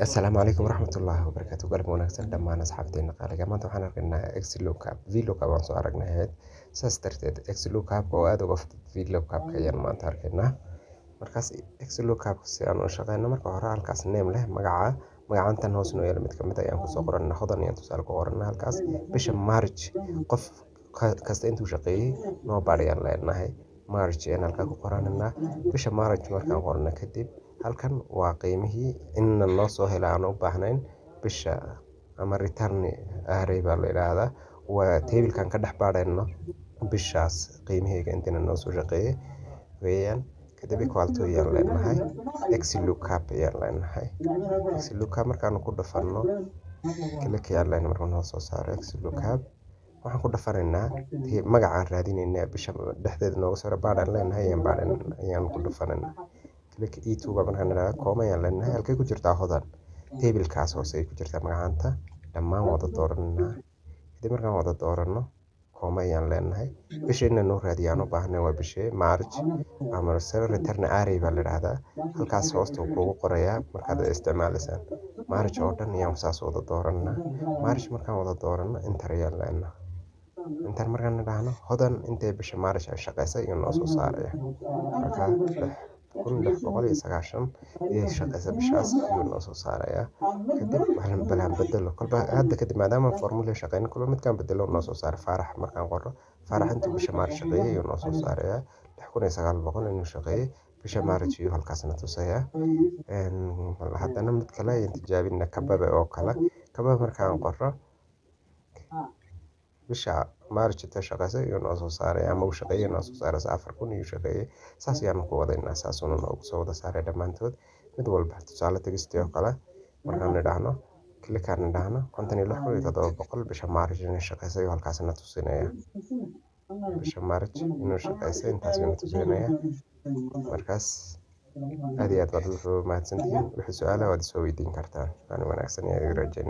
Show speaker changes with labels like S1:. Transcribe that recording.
S1: Asalaamu calaykum waraxmatullaahi wabarakaatu. Galab wanaagsan dhammaan asxaabteena qaaliga. Maanta waxaan arkaynaa Xlookup. VLOOKUP waan soo aragnay ahayd. Saas darteed Xlookup oo aad uga fudud VLOOKUP ayaan maanta arkaynaa. Markaas Xlookup si aan u shaqeyno marka hore halkaas name leh magacantan hoos noo yaala mid kamid ayaan ku soo qoranaa hodan ayaan tusaale ku qoranaa halkaas bisha March qof kasta intuu shaqeeyay nobody ayaan leenahay March ayaan halkaa ku qoranaa bisha March markaan qorno kadib halkan waa qiimihii in loo soo helo aan u baahnayn bisha ama return array baa la yiraahdaa waa table-kan ka dhex baadhayno bishaas qiimihayga intina noo soo shaqeeyay weeyaan kadib equal to ayaan leenahay Xlookup ayaan leenahay Xlookup markaan ku dhafarno click ayaan leenahay markaan noo soo saaro Xlookup waxaan ku dhafanaynaa magacaan raadinaynaa bisha dhexdeeda nooga soo baadhaan leenahay ayaan ku dhafanaynaa click E2 markaan niraahdo kooma ayaan leenahay halkay ku jirtaa hodan table-kaas hoose ay ku jirtaa magacanta dhammaan wada dooranaa kadib markaan wada dooranno kooma ayaan leenahay bisha inaan noo raadiyaan u baahnay waa bishii March ama return array baa la yiraahdaa halkaas hoosta uu kugu qorayaa markaad isticmaalaysaan March oo dhan ayaan saas wada dooranaa March markaan wada dooranno enter ayaan leenahay intaan markaan nidhaahno hodan intay bisha March ay shaqeysay iyo noo soo saaraya halkaa 1690 iyo shaqeysa bishaas ayuu noo soo saarayaa kadib waxaan bedelo kolba hadda kadib maadaama formula shaqeyn kullo midkaan bedelo noo soo saar Faarax markaan qoro Faarax intuu bisha March shaqeeyay ayuu noo soo saarayaa 6900 inuu shaqeeyay bisha March iyo halkaasna tusaya haddana mid kale ayaan tijaabinaa kababe oo kale kababe markaan qoro bisha March inta shaqeysay iyo noo soo saaray ama uu shaqeeyay noo soo saaray 4000 iyo shaqeeyay saas ayaan ku wadaynaa saas uu noo soo wada saaray dhamaantood mid walba tusaale tagistay oo kale markaan nidhaahno click aan nidhaahno 56700 bisha March inay shaqeysay halkaasna tusinaya bisha March inuu shaqeysay intaas ayuu tusinaya markaas aad iyo aad baad u mahadsantihiin wixii su'aalaha waad soo weydiin kartaan aan wanaagsan yahay rajayn